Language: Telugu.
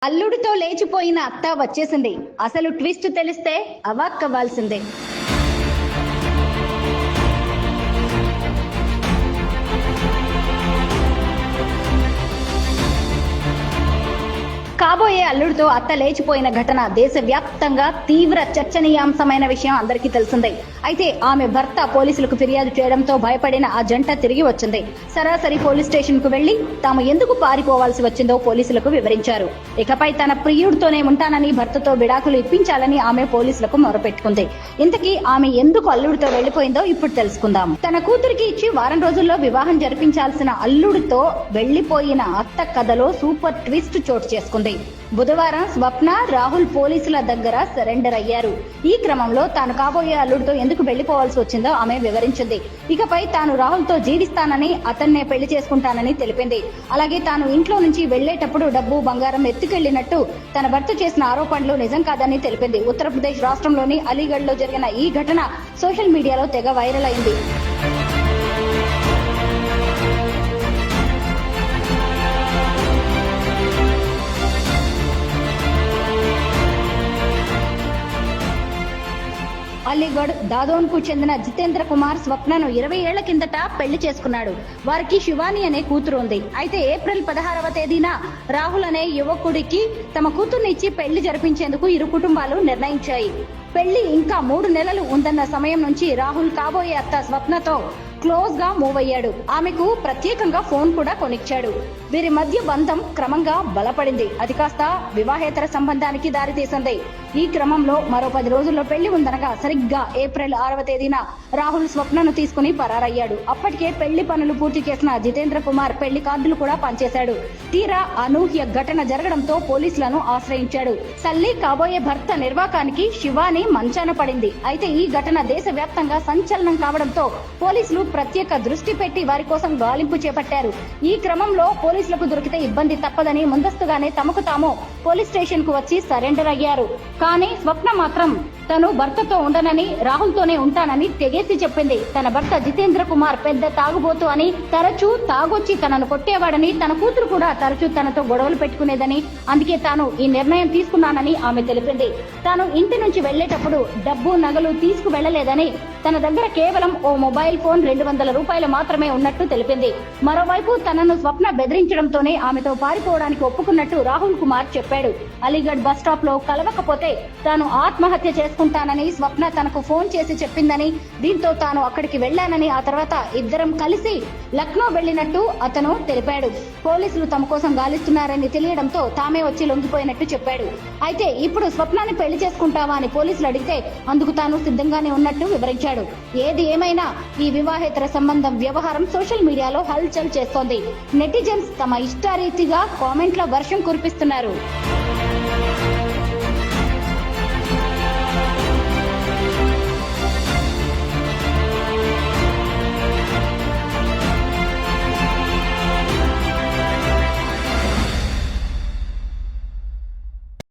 అల్లుడితో లేచిపోయిన అత్త వచ్చేసింది. అసలు ట్విస్ట్ తెలిస్తే అవాక్కవ్వాల్సిందే. కాబోయే అల్లుడితో అత్త లేచిపోయిన ఘటన దేశవ్యాప్తంగా తీవ్ర చర్చనీయాంశమైన విషయం అందరికీ తెలిసిందే. అయితే ఆమె భర్త పోలీసులకు ఫిర్యాదు చేయడంతో భయపడిన ఆ జంట తిరిగి వచ్చింది. సరాసరి పోలీస్ స్టేషన్ కు వెళ్లి తాము ఎందుకు పారిపోవాల్సి వచ్చిందో పోలీసులకు వివరించారు. ఇకపై తన ప్రియుడితోనే ఉంటానని భర్తతో విడాకులు ఇప్పించాలని ఆమె పోలీసులకు మొరపెట్టుకుంది. ఇంతకీ ఆమె ఎందుకు అల్లుడితో వెళ్లిపోయిందో ఇప్పుడు తెలుసుకుందాం. తన కూతురికి ఇచ్చి వారం రోజుల్లో వివాహం జరిపించాల్సిన అల్లుడితో వెళ్లిపోయిన అత్త కథలో సూపర్ ట్విస్ట్ చోటు చేసుకుంది. బుధవారం స్వప్న, రాహుల్ పోలీసుల దగ్గర సరెండర్ అయ్యారు. ఈ క్రమంలో తాను కాబోయే అల్లుడితో ఎందుకు వెళ్లిపోవాల్సి వచ్చిందో ఆమె వివరించింది. ఇకపై తాను రాహుల్ తో జీవిస్తానని, అతన్నే పెళ్లి చేసుకుంటానని తెలిపింది. అలాగే తాను ఇంట్లో నుంచి వెళ్లేటప్పుడు డబ్బు, బంగారం ఎత్తుకెళ్లినట్టు తన భర్త చేసిన ఆరోపణలు నిజం కాదని తెలిపింది. ఉత్తరప్రదేశ్ రాష్ట్రంలోని అలీగఢ్ లో జరిగిన ఈ ఘటన సోషల్ మీడియాలో తెగ వైరల్ అయింది. అలీగఢ్ దాదోన్ కు చెందిన జితేంద్ర కుమార్ స్వప్నను 20 ఏళ్ల కిందట పెళ్లి చేసుకున్నాడు. వారికి శివాని అనే కూతురు ఉంది. అయితే ఏప్రిల్ 16వ తేదీన రాహుల్ అనే యువకుడికి తమ కూతుర్ని ఇచ్చి పెళ్లి జరిపించేందుకు ఇరు కుటుంబాలు నిర్ణయించాయి. పెళ్లి ఇంకా 3 నెలలు ఉందన్న సమయం నుంచి రాహుల్ కాబోయే అత్త స్వప్నతో క్లోజ్ గా మూవ్ అయ్యాడు. ఆమెకు ప్రత్యేకంగా ఫోన్ కూడా కొనిచ్చాడు. వీరి మధ్య బంధం క్రమంగా బలపడింది. అది కాస్త వివాహేతర సంబంధానికి దారితీసింది. ఈ క్రమంలో మరో 10 రోజుల్లో పెళ్లి ఉందనగా సరిగ్గా ఏప్రిల్ 6వ తేదీన రాహుల్ స్వప్నను తీసుకుని పరారయ్యాడు. అప్పటికే పెళ్లి పనులు పూర్తి చేసిన జితేంద్ర కుమార్ పెళ్లి కార్డులు కూడా పనిచేశాడు. తీరా అనూహ్య ఘటన జరగడంతో పోలీసులను ఆశ్రయించాడు. తల్లి కాబోయే భర్త నిర్వాకానికి శివాని మంచాన పడింది. అయితే ఈ ఘటన దేశవ్యాప్తంగా సంచలనం కావడంతో పోలీసులు ప్రత్యేక దృష్టి పెట్టి వారి కోసం గాలింపు చేపట్టారు. ఈ క్రమంలో పోలీసులకు దొరికితే ఇబ్బంది తప్పదని ముందస్తుగానే తమకు తాము పోలీస్ స్టేషన్ కు వచ్చి సరెండర్ అయ్యారు. కానీ స్వప్న మాత్రం తను భర్తతో ఉండనని, రాహుల్ తోనే ఉంటానని తెగేసి చెప్పింది. తన భర్త జితేంద్ర కుమార్ పెద్ద తాగుబోతు అని, తరచూ తాగొచ్చి తనను కొట్టేవాడని, తన కూతురు కూడా తరచూ తనతో గొడవలు పెట్టుకునేదని, అందుకే తాను ఈ నిర్ణయం తీసుకున్నానని ఆమె తెలిపింది. తాను ఇంటి నుంచి వెళ్లేటప్పుడు డబ్బు, నగలు తీసుకు వెళ్లలేదని, తన దగ్గర కేవలం ఓ మొబైల్ ఫోన్ 200 రూపాయలు మాత్రమే ఉన్నట్టు తెలిపింది. మరోవైపు తనను స్వప్న బెదిరించడంతోనే ఆమెతో పారిపోవడానికి ఒప్పుకున్నట్టు రాహుల్ కుమార్ చెప్పాడు. అలీగఢ్ బస్ స్టాప్ లో కలవకపోతే తాను ఆత్మహత్య చేసుకుంటానని స్వప్న తనకు ఫోన్ చేసి చెప్పిందని, దీంతో తాను అక్కడికి వెళ్లానని, ఆ తర్వాత ఇద్దరం కలిసి లక్నో వెళ్లినట్టు అతను తెలిపాడు. పోలీసులు తమ కోసం గాలిస్తున్నారని తెలియడంతో తామే వచ్చి లొంగిపోయినట్టు చెప్పాడు. అయితే ఇప్పుడు స్వప్నాన్ని పెళ్లి చేసుకుంటావా అని పోలీసులు అడిగితే అందుకు తాను సిద్ధంగానే ఉన్నట్టు వివరించాడు. ఏది ఏమైనా ఈ వివాహేతర సంబంధం వ్యవహారం సోషల్ మీడియాలో హల్చల్ చేస్తోంది. నెటిజన్స్ తమ ఇష్టారీతిగా కామెంట్ల వర్షం కురిపిస్తున్నారు.